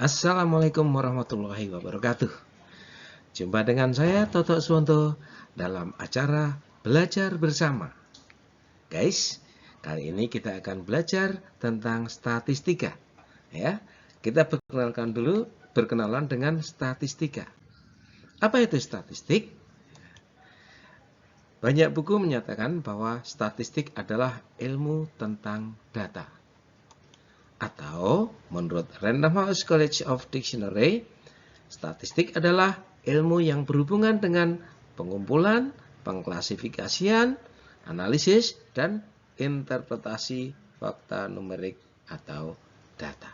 Assalamualaikum warahmatullahi wabarakatuh. Jumpa dengan saya Toto Suwanto dalam acara Belajar Bersama. Guys, kali ini kita akan belajar tentang statistika. Ya, kita berkenalan dengan statistika. Apa itu statistik? Banyak buku menyatakan bahwa statistik adalah ilmu tentang data. Atau menurut Random House College of Dictionary, statistik adalah ilmu yang berhubungan dengan pengumpulan, pengklasifikasian, analisis, dan interpretasi fakta numerik atau data.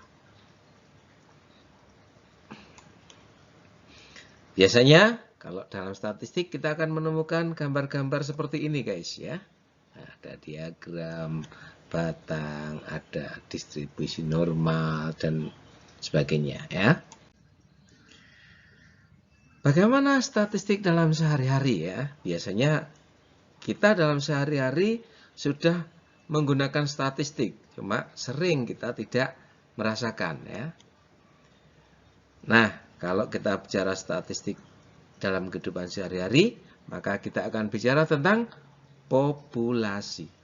Biasanya kalau dalam statistik kita akan menemukan gambar-gambar seperti ini guys ya. Ada diagram batang, ada distribusi normal dan sebagainya ya. Bagaimana statistik dalam sehari-hari ya? Biasanya kita dalam sehari-hari sudah menggunakan statistik, cuma sering kita tidak merasakan ya. Nah, kalau kita bicara statistik dalam kehidupan sehari-hari, maka kita akan bicara tentang populasi.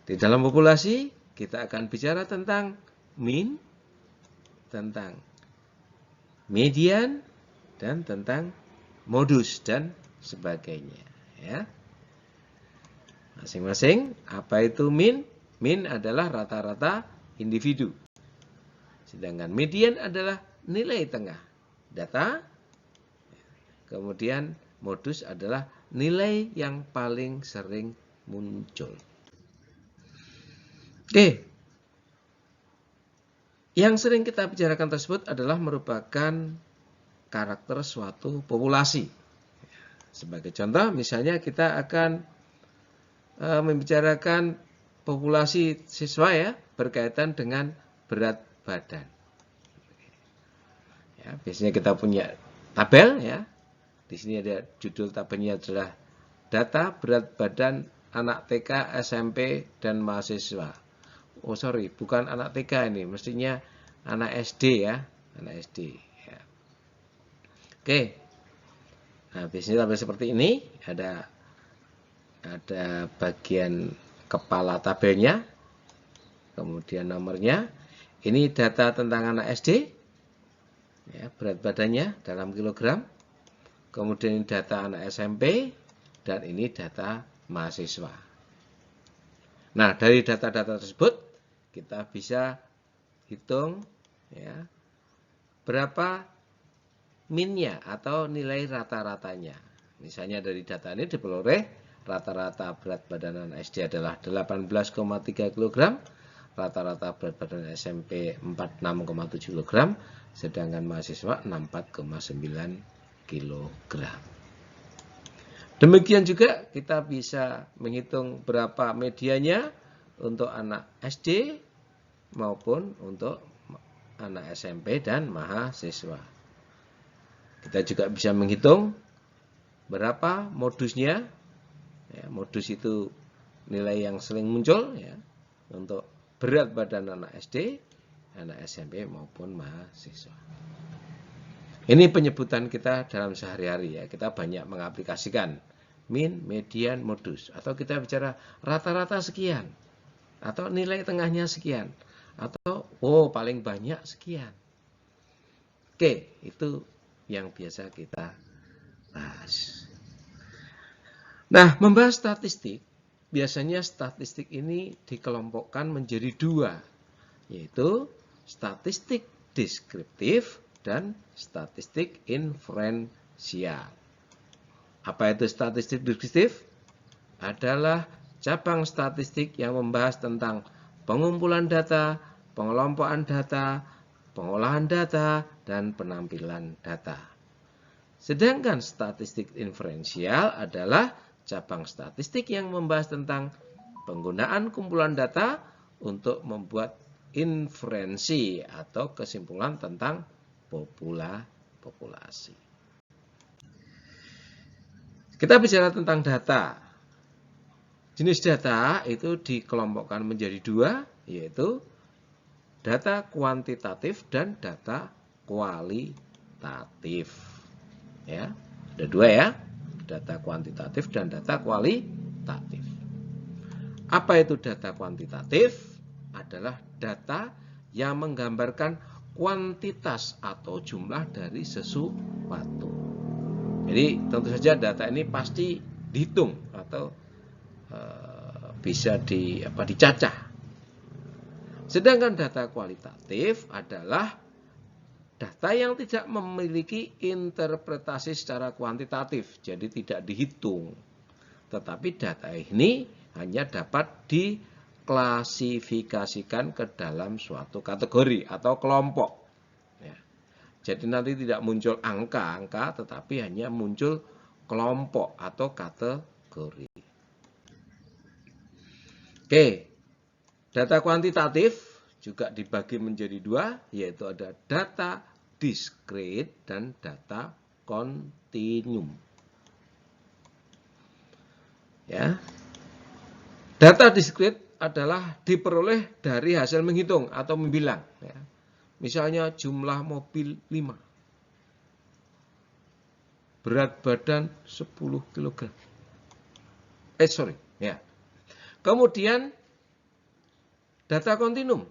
Di dalam populasi, kita akan bicara tentang mean, tentang median, dan tentang modus, dan sebagainya. Ya. Masing-masing, apa itu mean? Mean adalah rata-rata individu. Sedangkan median adalah nilai tengah data. Kemudian modus adalah nilai yang paling sering muncul. Oke, yang sering kita bicarakan tersebut adalah merupakan karakter suatu populasi. Sebagai contoh, misalnya kita akan membicarakan populasi siswa ya, berkaitan dengan berat badan. Ya, biasanya kita punya tabel ya. Di sini ada judul tabelnya adalah data berat badan anak TK, SMP, dan mahasiswa. Oh sorry, bukan anak TK ini, mestinya anak SD ya, anak SD. Ya. Oke, nah biasanya tabel seperti ini, ada bagian kepala tabelnya, kemudian nomornya. Ini data tentang anak SD, ya, berat badannya dalam kilogram. Kemudian data anak SMP, dan ini data mahasiswa. Nah, dari data-data tersebut kita bisa hitung ya, berapa minnya atau nilai rata-ratanya. Misalnya dari data ini diperoleh rata-rata berat badan anak SD adalah 18,3 kg, rata-rata berat badan SMP 46,7 kg, sedangkan mahasiswa 64,9 kg. Demikian juga kita bisa menghitung berapa medianya untuk anak SD maupun untuk anak SMP dan mahasiswa. Kita juga bisa menghitung berapa modusnya. Ya, modus itu nilai yang sering muncul ya, untuk berat badan anak SD, anak SMP maupun mahasiswa. Ini penyebutan kita dalam sehari-hari ya. Kita banyak mengaplikasikan mean, median, modus. Atau kita bicara rata-rata sekian. Atau nilai tengahnya sekian. Atau paling banyak sekian. Oke, itu yang biasa kita bahas. Nah, membahas statistik, biasanya statistik ini dikelompokkan menjadi dua, yaitu statistik deskriptif dan statistik inferensial. Apa itu statistik deskriptif? Adalah cabang statistik yang membahas tentang pengumpulan data, pengelompokan data, pengolahan data, dan penampilan data. Sedangkan statistik inferensial adalah cabang statistik yang membahas tentang penggunaan kumpulan data untuk membuat inferensi atau kesimpulan tentang populasi. Kita bicara tentang data. Jenis data itu dikelompokkan menjadi dua, yaitu data kuantitatif dan data kualitatif. Ya, ada dua ya, data kuantitatif dan data kualitatif. Apa itu data kuantitatif? Adalah data yang menggambarkan kuantitas atau jumlah dari sesuatu. Jadi tentu saja data ini pasti dihitung atau bisa dicacah. Sedangkan data kualitatif adalah data yang tidak memiliki interpretasi secara kuantitatif, jadi tidak dihitung. Tetapi data ini hanya dapat diklasifikasikan ke dalam suatu kategori atau kelompok. Ya. Jadi nanti tidak muncul angka-angka, tetapi hanya muncul kelompok atau kategori. Oke, data kuantitatif juga dibagi menjadi dua, yaitu ada data diskrit dan data kontinum. Ya, data diskrit adalah diperoleh dari hasil menghitung atau membilang. Ya. Misalnya jumlah mobil 5, berat badan 10 kg. Ya. Kemudian data kontinum.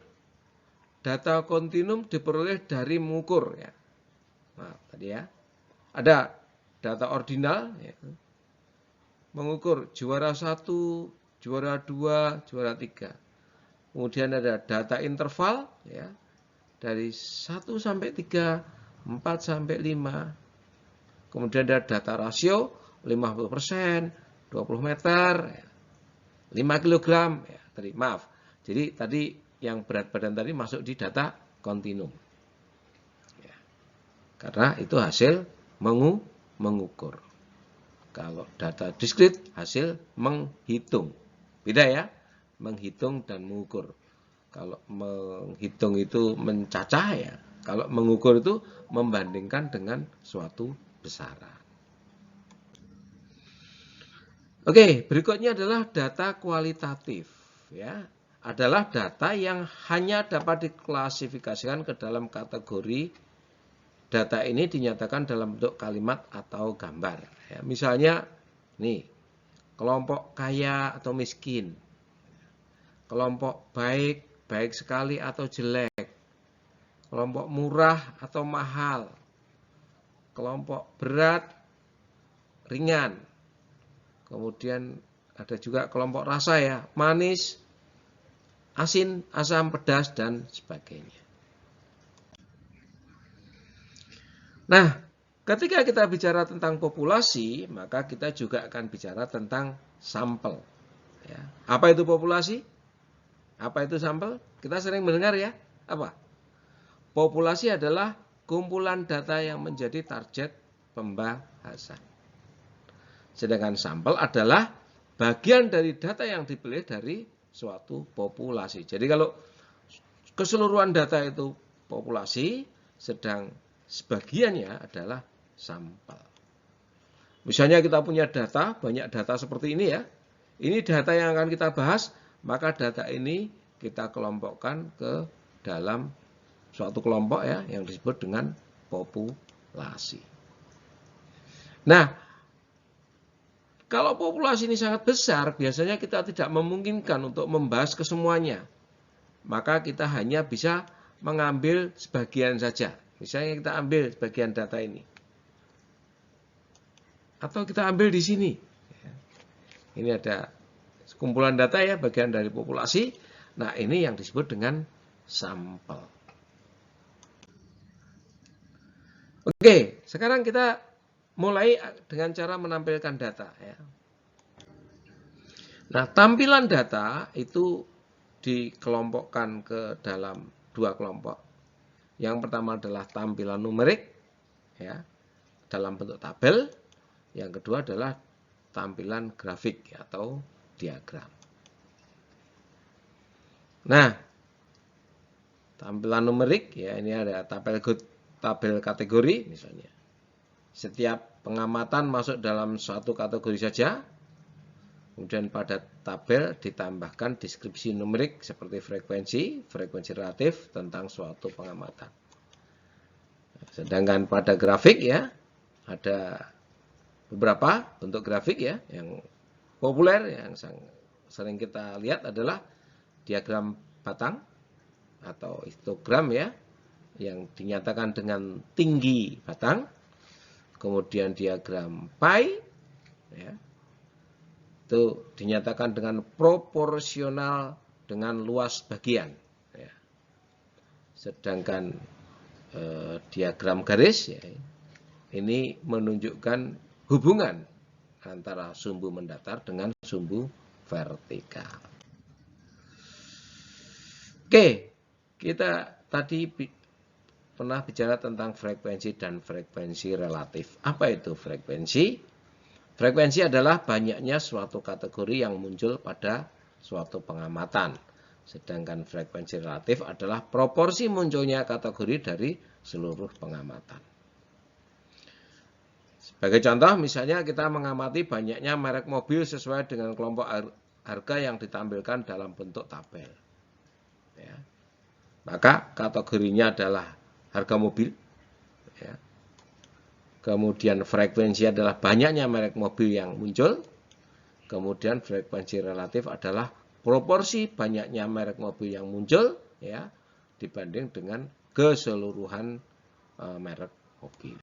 Data kontinum diperoleh dari mengukur. Ya. Nah, tadi ya. Ada data ordinal, ya. Mengukur juara 1, juara 2, juara 3. Kemudian ada data interval, ya. Dari 1 sampai 3, 4 sampai 5. Kemudian ada data rasio 50%, 20 meter, 5 kg. Ya, tadi, maaf. Jadi tadi yang berat badan tadi masuk di data kontinum. Ya, karena itu hasil mengukur. Kalau data diskrit hasil menghitung. Beda ya, menghitung dan mengukur. Kalau menghitung itu mencacah ya. Kalau mengukur itu membandingkan dengan suatu besaran. Oke, berikutnya adalah data kualitatif. Ya, adalah data yang hanya dapat diklasifikasikan ke dalam kategori. Data ini dinyatakan dalam bentuk kalimat atau gambar. Ya, misalnya, nih, kelompok kaya atau miskin, kelompok baik, baik sekali atau jelek, kelompok murah atau mahal, kelompok berat, ringan. Kemudian ada juga kelompok rasa ya, manis, asin, asam, pedas, dan sebagainya. Nah, ketika kita bicara tentang populasi, maka kita juga akan bicara tentang sampel. Ya. Apa itu populasi? Apa itu sampel? Kita sering mendengar ya. Apa? Populasi adalah kumpulan data yang menjadi target pembahasan. Sedangkan sampel adalah bagian dari data yang dipilih dari suatu populasi. Jadi kalau keseluruhan data itu populasi, sedang sebagiannya adalah sampel. Misalnya kita punya data, banyak data seperti ini ya. Ini data yang akan kita bahas, maka data ini kita kelompokkan ke dalam suatu kelompok ya, yang disebut dengan populasi. Nah, kalau populasi ini sangat besar, biasanya kita tidak memungkinkan untuk membahas kesemuanya. Maka kita hanya bisa mengambil sebagian saja. Misalnya kita ambil sebagian data ini. Atau kita ambil di sini. Ini ada kumpulan data ya, bagian dari populasi. Nah, ini yang disebut dengan sampel. Oke, sekarang kita mulai dengan cara menampilkan data ya. Nah, tampilan data itu dikelompokkan ke dalam dua kelompok. Yang pertama adalah tampilan numerik ya, dalam bentuk tabel. Yang kedua adalah tampilan grafik atau diagram. Nah, tampilan numerik ya, ini ada tabel kategori misalnya. Setiap pengamatan masuk dalam suatu kategori saja. Kemudian pada tabel ditambahkan deskripsi numerik seperti frekuensi relatif tentang suatu pengamatan. Sedangkan pada grafik ya, ada beberapa bentuk grafik ya yang populer yang sering kita lihat adalah diagram batang atau histogram ya, yang dinyatakan dengan tinggi batang, kemudian diagram pie ya, itu dinyatakan dengan proporsional dengan luas bagian ya. Sedangkan diagram garis ya, ini menunjukkan hubungan antara sumbu mendatar dengan sumbu vertikal. Oke, kita tadi pernah bicara tentang frekuensi dan frekuensi relatif. Apa itu frekuensi? Frekuensi adalah banyaknya suatu kategori yang muncul pada suatu pengamatan. Sedangkan frekuensi relatif adalah proporsi munculnya kategori dari seluruh pengamatan. Sebagai contoh, misalnya kita mengamati banyaknya merek mobil sesuai dengan kelompok harga yang ditampilkan dalam bentuk tabel. Ya. Maka kategorinya adalah harga mobil. Ya. Kemudian frekuensi adalah banyaknya merek mobil yang muncul. Kemudian frekuensi relatif adalah proporsi banyaknya merek mobil yang muncul ya dibanding dengan keseluruhan merek mobil.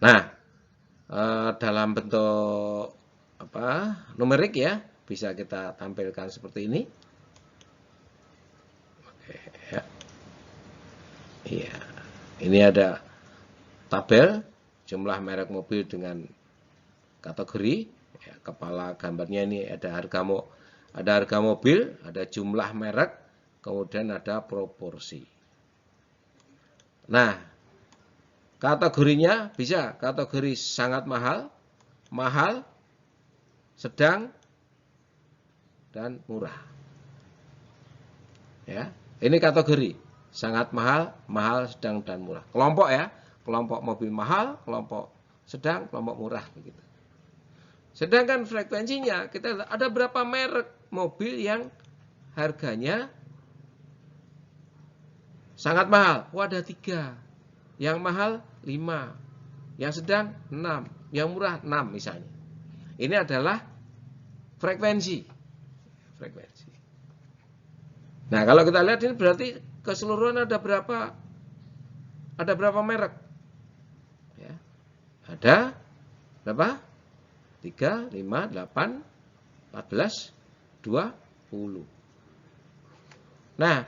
Nah, dalam bentuk numerik ya bisa kita tampilkan seperti ini. Oke, ya. Iya. Ini ada tabel jumlah merek mobil dengan kategori ya, kepala gambarnya ini ada harga mobil, ada jumlah merek, kemudian ada proporsi. Nah, kategorinya bisa kategori sangat mahal, mahal, sedang, dan murah. Ya, ini kategori sangat mahal, mahal, sedang, dan murah. Kelompok ya, kelompok mobil mahal, kelompok sedang, kelompok murah begitu. Sedangkan frekuensinya kita ada berapa merek mobil yang harganya sangat mahal. Oh, ada 3. Yang mahal 5. Yang sedang 6. Yang murah 6 misalnya. Ini adalah frekuensi. Nah, kalau kita lihat ini berarti keseluruhan ada berapa merek? Ya. Ada berapa? 3, 5, 8, 14, 20. Nah,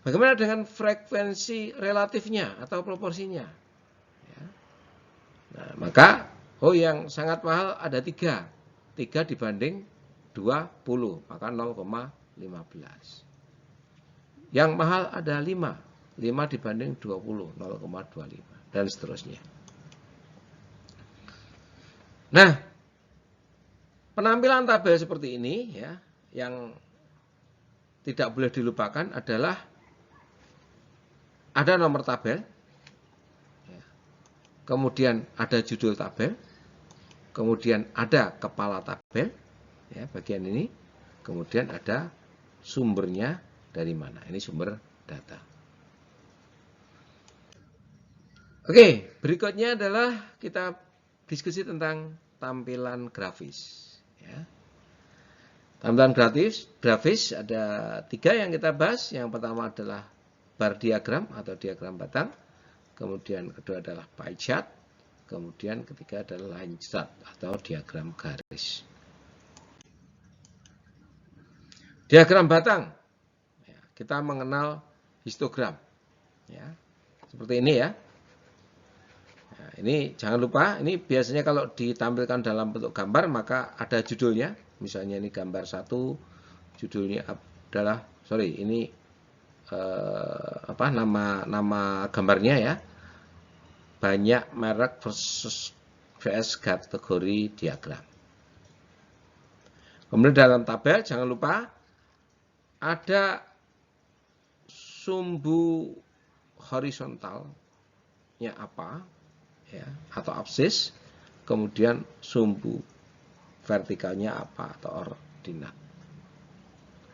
bagaimana dengan frekuensi relatifnya atau proporsinya? Ya. Nah, maka yang sangat mahal ada 3. 3 dibanding 20, maka 0,15. Yang mahal ada 5. 5 dibanding 20, 0,25. Dan seterusnya. Nah, penampilan tabel seperti ini ya, yang tidak boleh dilupakan adalah ada nomor tabel, ya, kemudian ada judul tabel, kemudian ada kepala tabel, ya, bagian ini, kemudian ada sumbernya dari mana. Ini sumber data. Oke, berikutnya adalah kita diskusi tentang tampilan grafis. Ya. Tampilan grafis ada 3 yang kita bahas. Yang pertama adalah bar diagram atau diagram batang. Kemudian kedua adalah pie chart. Kemudian ketiga adalah line chart atau diagram garis. Diagram batang. Ya, kita mengenal histogram. Ya, seperti ini ya. Nah, ini jangan lupa, ini biasanya kalau ditampilkan dalam bentuk gambar maka ada judulnya. Misalnya ini gambar 1, judulnya adalah ini nama gambarnya ya. Banyak merek versus VS kategori diagram. Kemudian dalam tabel jangan lupa ada sumbu horizontalnya apa? Ya, atau absis, kemudian sumbu vertikalnya apa atau ordinat.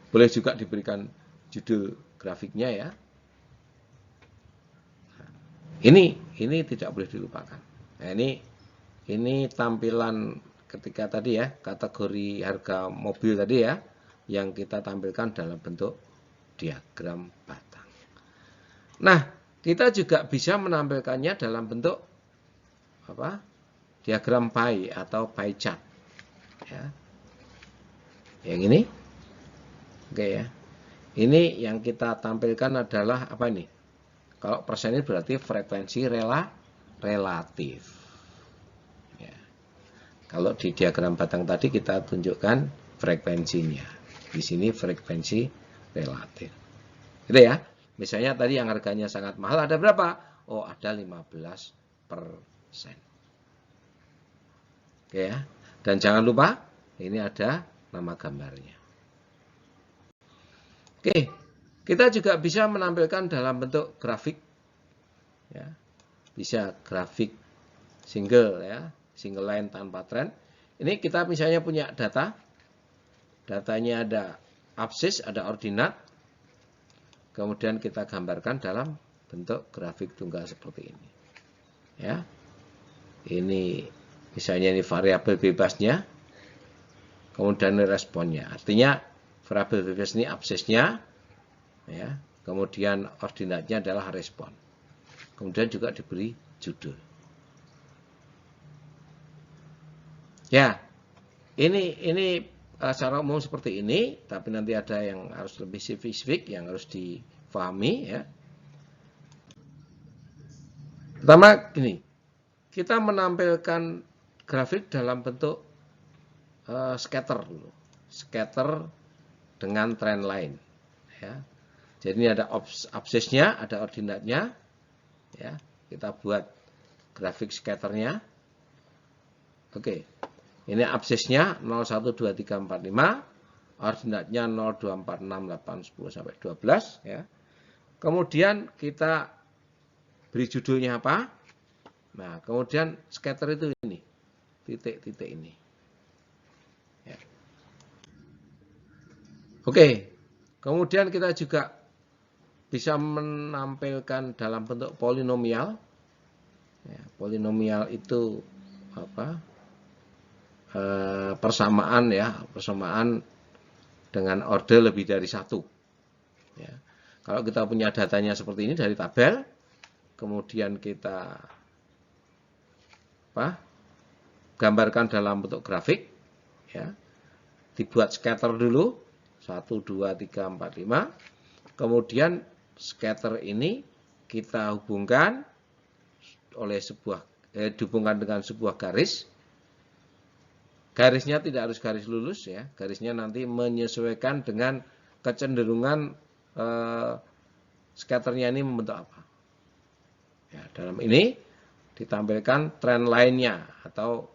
Boleh juga diberikan judul grafiknya ya. Ini tidak boleh dilupakan. Nah, ini tampilan ketika tadi ya, kategori harga mobil tadi ya, yang kita tampilkan dalam bentuk diagram batang. Nah, kita juga bisa menampilkannya dalam bentuk apa? Diagram pie atau pie chart. Ya. Yang ini. Oke ya. Ini yang kita tampilkan adalah apa ini? Kalau persen ini berarti frekuensi relatif. Ya. Kalau di diagram batang tadi kita tunjukkan frekuensinya. Di sini frekuensi relatif. Gitu ya. Misalnya tadi yang harganya sangat mahal ada berapa? Oh, ada 15%. Oke ya. Dan jangan lupa ini ada nama gambarnya. Oke, kita juga bisa menampilkan dalam bentuk grafik, ya, bisa grafik single, ya, single line tanpa trend. Ini kita misalnya punya datanya ada absis, ada ordinat, kemudian kita gambarkan dalam bentuk grafik tunggal seperti ini. Ya, ini misalnya ini variabel bebasnya, kemudian ini responnya. Artinya variabel bebas ini absisnya, ya, kemudian ordinatnya adalah respon. Kemudian juga diberi judul. Ya, ini secara umum seperti ini, tapi nanti ada yang harus lebih spesifik, yang harus difahami. Ya. Pertama gini, kita menampilkan grafik dalam bentuk scatter dulu, scatter dengan trend line, ya. Jadi ini ada absisnya, ada ordinatnya, ya. Kita buat grafik scatternya. Oke, ini absisnya 0, 1, 2, 3, 4, 5, ordinatnya 0, 2, 4, 6, 8, 10 sampai 12, ya. Kemudian kita beri judulnya apa? Nah, kemudian scatter itu ini, titik-titik ini. Ya. Oke, kemudian kita juga bisa menampilkan dalam bentuk polinomial. Ya, polinomial itu apa? Persamaan ya, persamaan dengan order lebih dari satu. Ya. Kalau kita punya datanya seperti ini dari tabel, kemudian kita gambarkan dalam bentuk grafik, ya, dibuat scatter dulu. 1, 2, 3, 4, 5. Kemudian scatter ini kita hubungkan oleh dihubungkan dengan sebuah garis. Garisnya tidak harus garis lurus ya. Garisnya nanti menyesuaikan dengan kecenderungan scatternya ini membentuk apa. Ya, dalam ini ditampilkan trend line-nya atau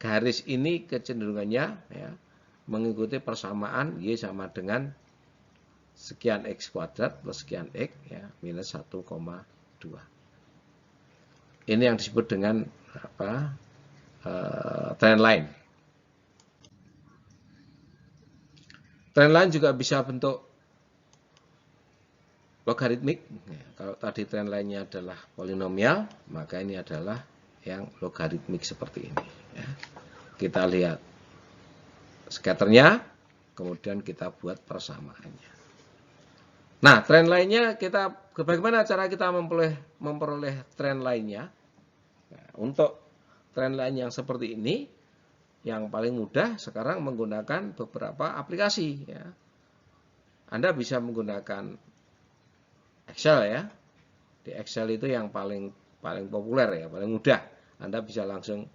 garis ini kecenderungannya ya, mengikuti persamaan Y sama dengan sekian X kuadrat plus sekian X ya, minus 1,2. Ini yang disebut dengan trend line. Trend line juga bisa bentuk logaritmik. Ya, kalau tadi trend line-nya adalah polinomial, maka ini adalah yang logaritmik seperti ini. Ya. Kita lihat scatternya, kemudian kita buat persamaannya. Nah, trend lainnya bagaimana cara kita memperoleh trend lainnya? Nah, untuk trend lain yang seperti ini, yang paling mudah sekarang menggunakan beberapa aplikasi. Ya. Anda bisa menggunakan Excel ya. Di Excel itu yang paling populer ya, paling mudah. Anda bisa langsung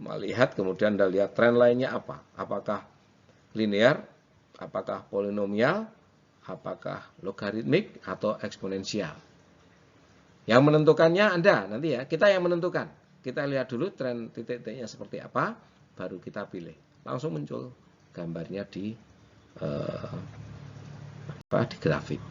melihat, kemudian Anda lihat tren lainnya apa. Apakah linear, apakah polinomial, apakah logaritmik, atau eksponensial. Yang menentukannya Anda nanti ya, kita yang menentukan. Kita lihat dulu tren titik-titiknya seperti apa, baru kita pilih. Langsung muncul gambarnya di grafik.